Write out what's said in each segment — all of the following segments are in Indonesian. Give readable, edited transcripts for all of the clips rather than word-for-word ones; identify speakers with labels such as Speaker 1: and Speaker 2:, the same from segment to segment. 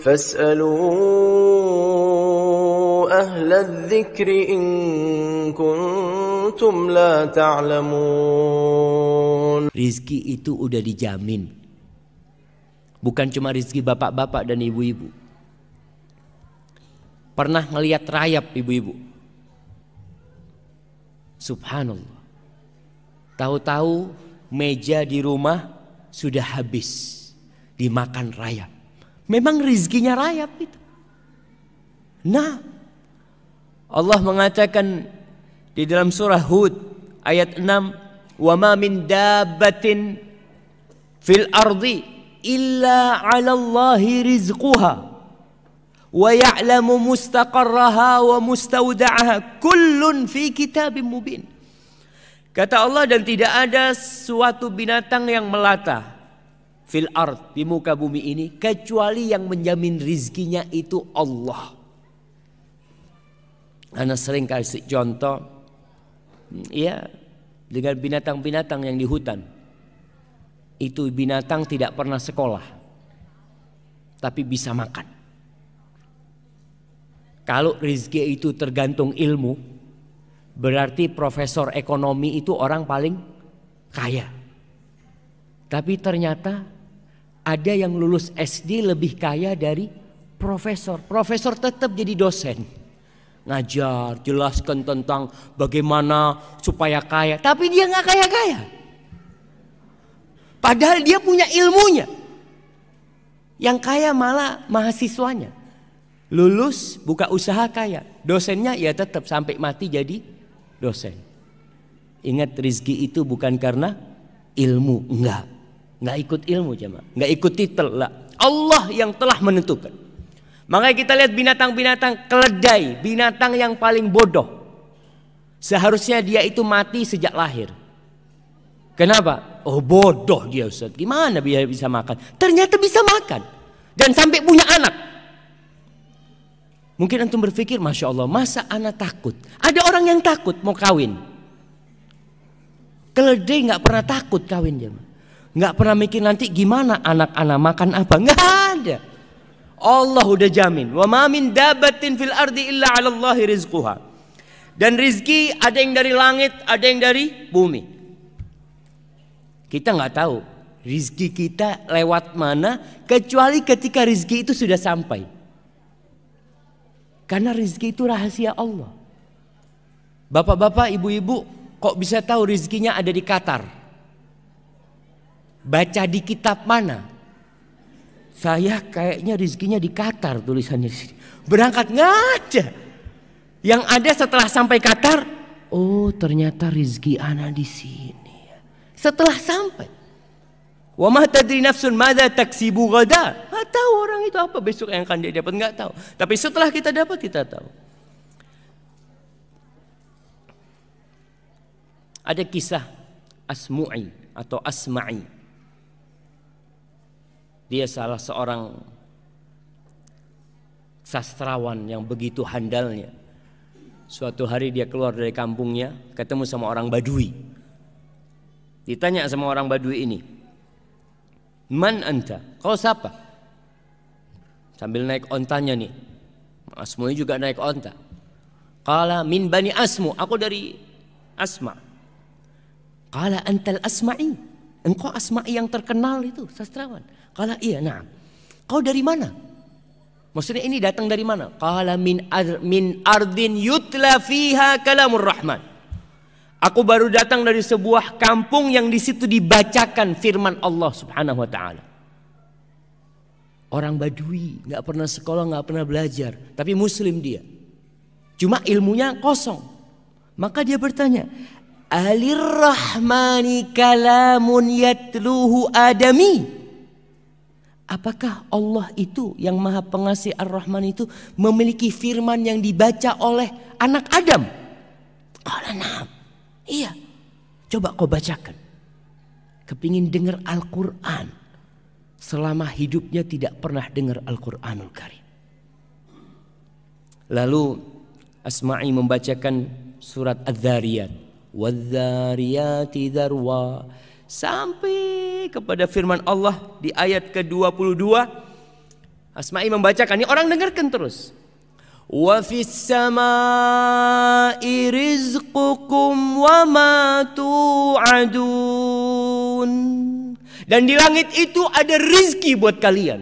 Speaker 1: فاسألوا أهل الذكر إن كنتم لا تعلمون.
Speaker 2: Rizki itu udah dijamin. Bukan cuma rizki bapak-bapak dan ibu-ibu. Pernah ngelihat rayap ibu-ibu? Subhanallah. Tahu-tahu meja di rumah sudah habis dimakan rayap. Memang rizkinya rayap itu. Nah, Allah mengatakan di dalam surah Hud ayat 6, "Wa ma min dabbatin fil ardi illa 'ala Allahi rizquha wa ya'lamu mustaqarraha wa mustawda'aha kullun fi kitabim mubin." Kata Allah, dan tidak ada suatu binatang yang melata fil ard, di muka bumi ini, kecuali yang menjamin rizkinya itu Allah. Ana sering kasih contoh, ya, dengan binatang-binatang yang di hutan. Itu binatang tidak pernah sekolah, tapi bisa makan. Kalau rizki itu tergantung ilmu, berarti profesor ekonomi itu orang paling kaya. Tapi ternyata ada yang lulus SD lebih kaya dari profesor. Profesor tetap jadi dosen, ngajar, jelaskan tentang bagaimana supaya kaya. Tapi dia nggak kaya-kaya. Padahal dia punya ilmunya. Yang kaya malah mahasiswanya. Lulus buka usaha kaya. Dosennya ya tetap sampai mati jadi dosen. Ingat, rizki itu bukan karena ilmu, enggak ikut ilmu jemaah, enggak ikut titel lah. Allah yang telah menentukan. Makanya kita lihat binatang-binatang keledai, binatang yang paling bodoh. Seharusnya dia itu mati sejak lahir. Kenapa? Oh, bodoh dia, Ustaz. Gimana dia bisa makan? Ternyata bisa makan dan sampai punya anak. Mungkin antum berpikir, Masya Allah, masa anak takut? Ada orang yang takut mau kawin. Keledai nggak pernah takut kawin jemaah. Nggak pernah mikir nanti gimana anak-anak makan apa. Nggak ada. Allah udah jamin. Wa ma min dabbatin fil ardi illa 'ala Allahi rizquha. Dan rizki ada yang dari langit, ada yang dari bumi. Kita nggak tahu rizki kita lewat mana, kecuali ketika rizki itu sudah sampai. Karena rizki itu rahasia Allah. Bapak-bapak, ibu-ibu, kok bisa tahu rizkinya ada di Qatar? Baca di kitab mana? Saya kayaknya rizkinya di Qatar, tulisannya di sini. Berangkat nggak ada. Yang ada setelah sampai Qatar, oh ternyata rizki ana di sini. Setelah sampai, wa ma tadri nafsun madza taksibu ghada. Nggak tahu orang itu apa besok yang akan dia dapat, nggak tahu. Tapi setelah kita dapat, kita tahu. Ada kisah Asmu'i atau Asma'i. Dia salah seorang sastrawan yang begitu handalnya. Suatu hari dia keluar dari kampungnya, ketemu sama orang Badui. Ditanya sama orang Badui ini, "Man anta?" Kau siapa? Sambil naik ontanya nih. Asmu'i juga naik onta. Qala min bani Asmu, aku dari Asma. Qala antal Asma'i, engkau Asma'i yang terkenal itu, sastrawan. Qala iya, na'am. Kau dari mana? Maksudnya ini datang dari mana? Qala min ardin yutla fiha kalamur rahman. Aku baru datang dari sebuah kampung yang di situ dibacakan firman Allah Subhanahu wa taala. Orang Badui, nggak pernah sekolah, nggak pernah belajar, tapi muslim dia. Cuma ilmunya kosong. Maka dia bertanya, "Alirrahmani kalamun yatluhu adami?" Apakah Allah itu yang Maha Pengasih Ar-Rahman itu memiliki firman yang dibaca oleh anak Adam? Qala na'am. Iya. Coba kau bacakan. Kepingin dengar Al-Quran. Selama hidupnya tidak pernah dengar Al-Quranul Karim. Lalu Asma'i membacakan surat Adz-Dzariyat. Wadz-Dzariyati dzarwa. Sampai kepada firman Allah di ayat ke-22. Asma'i membacakan, ini orang dengarkan terus. Wa fis samai rizqukum wa ma tu'adun. Dan di langit itu ada rizki buat kalian.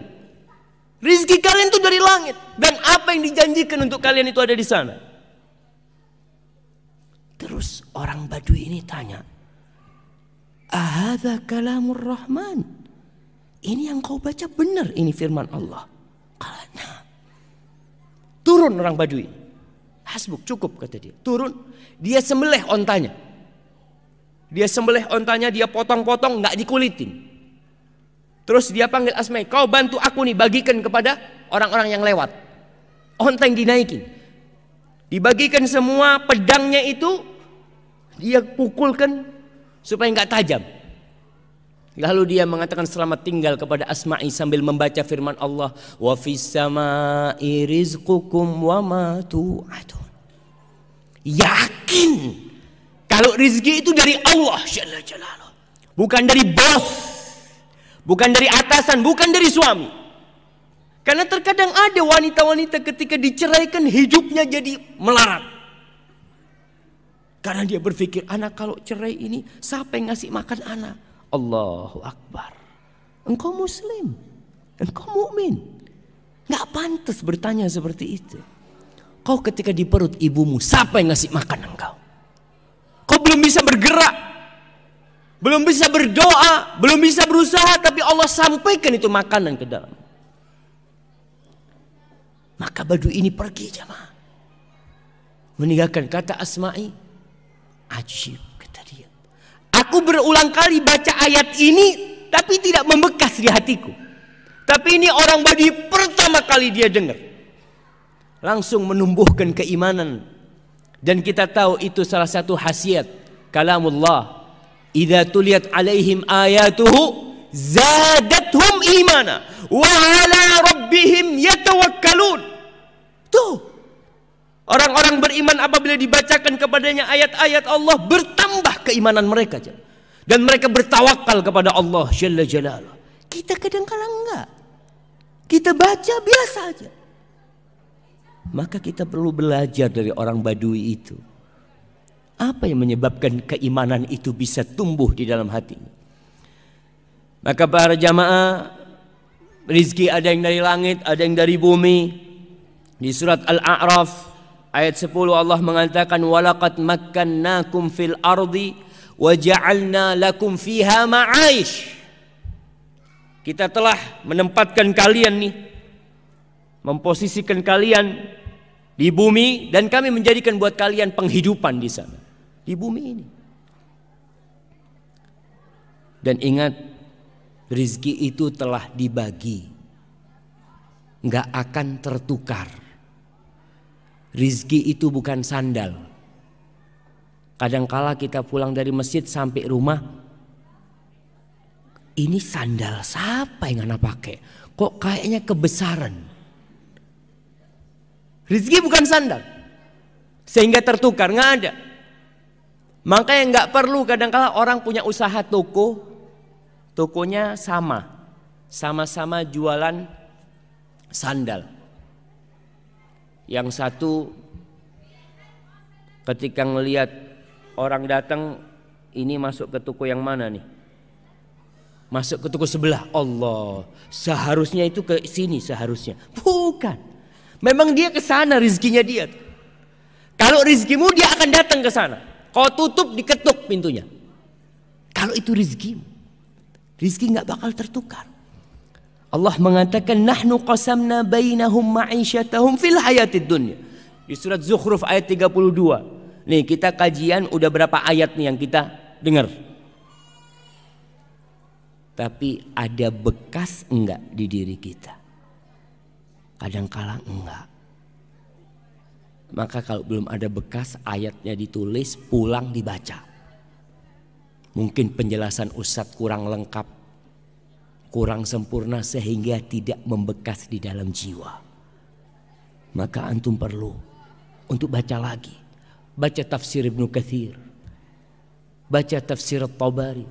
Speaker 2: Rizki kalian itu dari langit. Dan apa yang dijanjikan untuk kalian itu ada di sana. Terus orang Badui ini tanya, ahadza kalamur rahman? Ini yang kau baca benar, ini firman Allah. Karena turun orang Badui. Hasbuk, cukup kata dia. Turun, dia sembelih ontanya. Dia sembelih ontanya, dia potong-potong, nggak dikulitin. Terus dia panggil Asma'i, kau bantu aku nih, bagikan kepada orang-orang yang lewat. Onta yang dinaikin. Dibagikan semua, pedangnya itu dia pukulkan supaya nggak tajam. Lalu dia mengatakan selamat tinggal kepada Asma'i sambil membaca firman Allah, wa fis samai rizqukum wa ma tu'adun. Yakin kalau rizki itu dari Allah Jalla Jalaluh, bukan dari bos, bukan dari atasan, bukan dari suami. Karena terkadang ada wanita-wanita ketika diceraikan hidupnya jadi melarat. Karena dia berpikir, anak kalau cerai ini siapa yang ngasih makan anak? Allahu Akbar. Engkau muslim, engkau mukmin, nggak pantas bertanya seperti itu. Kau ketika di perut ibumu, siapa yang ngasih makan engkau? Kau belum bisa bergerak, belum bisa berdoa, belum bisa berusaha, tapi Allah sampaikan itu makanan ke dalam. Maka Badui ini pergi jamaah, meninggalkan kata Asma'i. Ajib kata dia. Aku berulang kali baca ayat ini, tapi tidak membekas di hatiku. Tapi ini orang Badui pertama kali dia dengar, langsung menumbuhkan keimanan. Dan kita tahu itu salah satu khasiat kalamullah. Idza tuliyat alaihim ayatuhu zadathum imana wa ala rabbihim yatawakkalun. Tuh, orang-orang beriman apabila dibacakan kepadanya ayat-ayat Allah, bertambah keimanan mereka. Dan mereka bertawakal kepada Allah Jalla Jalaluh. Kita kadang-kadang enggak. Kita baca biasa aja. Maka kita perlu belajar dari orang Badui itu. Apa yang menyebabkan keimanan itu bisa tumbuh di dalam hatinya? Maka para jamaah, rizki ada yang dari langit, ada yang dari bumi. Di surat Al-A'raf ayat 10 Allah mengatakan, walaqad makkannakum fil ardi wa ja'alna lakum fiha ma'aish. Kita telah menempatkan kalian nih, memposisikan kalian di bumi, dan kami menjadikan buat kalian penghidupan di sana, di bumi ini. Dan ingat, rizki itu telah dibagi, nggak akan tertukar. Rizki itu bukan sandal. Kadangkala kita pulang dari masjid sampai rumah, ini sandal siapa yang anak pakai? Kok kayaknya kebesaran? Rizki bukan sandal sehingga tertukar, nggak ada. Makanya nggak perlu kadangkala orang punya usaha toko, tokonya sama-sama jualan sandal. Yang satu ketika ngelihat orang datang, ini masuk ke toko yang mana nih? Masuk ke toko sebelah. Allah, seharusnya itu ke sini seharusnya. Bukan. Memang dia ke sana rizkinya dia. Kalau rizkimu dia akan datang ke sana. Kau tutup, diketuk pintunya. Kalau itu rizkimu, rizki nggak bakal tertukar. Allah mengatakan, nahnu qasamna bainahum ma'isyatahum fil hayatid dunya. Di surat Zukhruf ayat 32. Nih kita kajian udah berapa ayat nih yang kita dengar. Tapi ada bekas enggak di diri kita? Kadangkala enggak. Maka kalau belum ada bekas, ayatnya ditulis, pulang dibaca. Mungkin penjelasan Ustadz kurang lengkap, kurang sempurna sehingga tidak membekas di dalam jiwa. Maka antum perlu untuk baca lagi. Baca tafsir Ibnu Katsir, baca tafsir At-Tabari.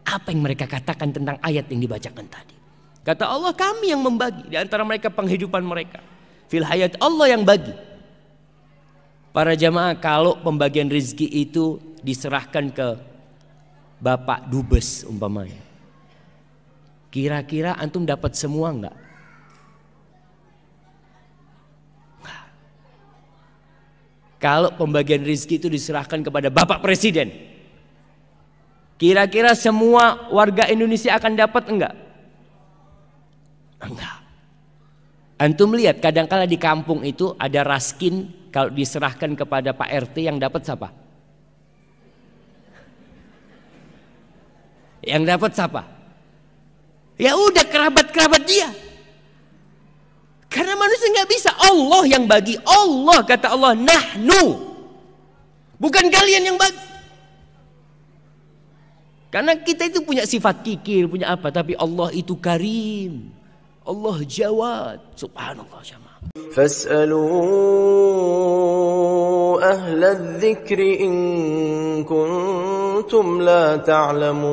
Speaker 2: Apa yang mereka katakan tentang ayat yang dibacakan tadi? Kata Allah, kami yang membagi di antara mereka penghidupan mereka. Fil hayat, Allah yang bagi. Para jamaah, kalau pembagian rezeki itu diserahkan ke Bapak Dubes umpamanya, kira-kira antum dapat semua enggak? Kalau pembagian rezeki itu diserahkan kepada Bapak Presiden, kira-kira semua warga Indonesia akan dapat enggak? Enggak. Antum lihat kadang-kala di kampung itu ada raskin, kalau diserahkan kepada Pak RT yang dapat siapa? Yang dapat siapa? Ya udah kerabat-kerabat dia. Karena manusia nggak bisa, Allah yang bagi. Allah, kata Allah, nahnu, bukan kalian yang bagi. Karena kita itu punya sifat kikir, punya apa, tapi Allah itu karim. Allah Jawad, subhanallah jamaah.
Speaker 1: فاسألوا أهل الذكر إن كنتم لا تعلمون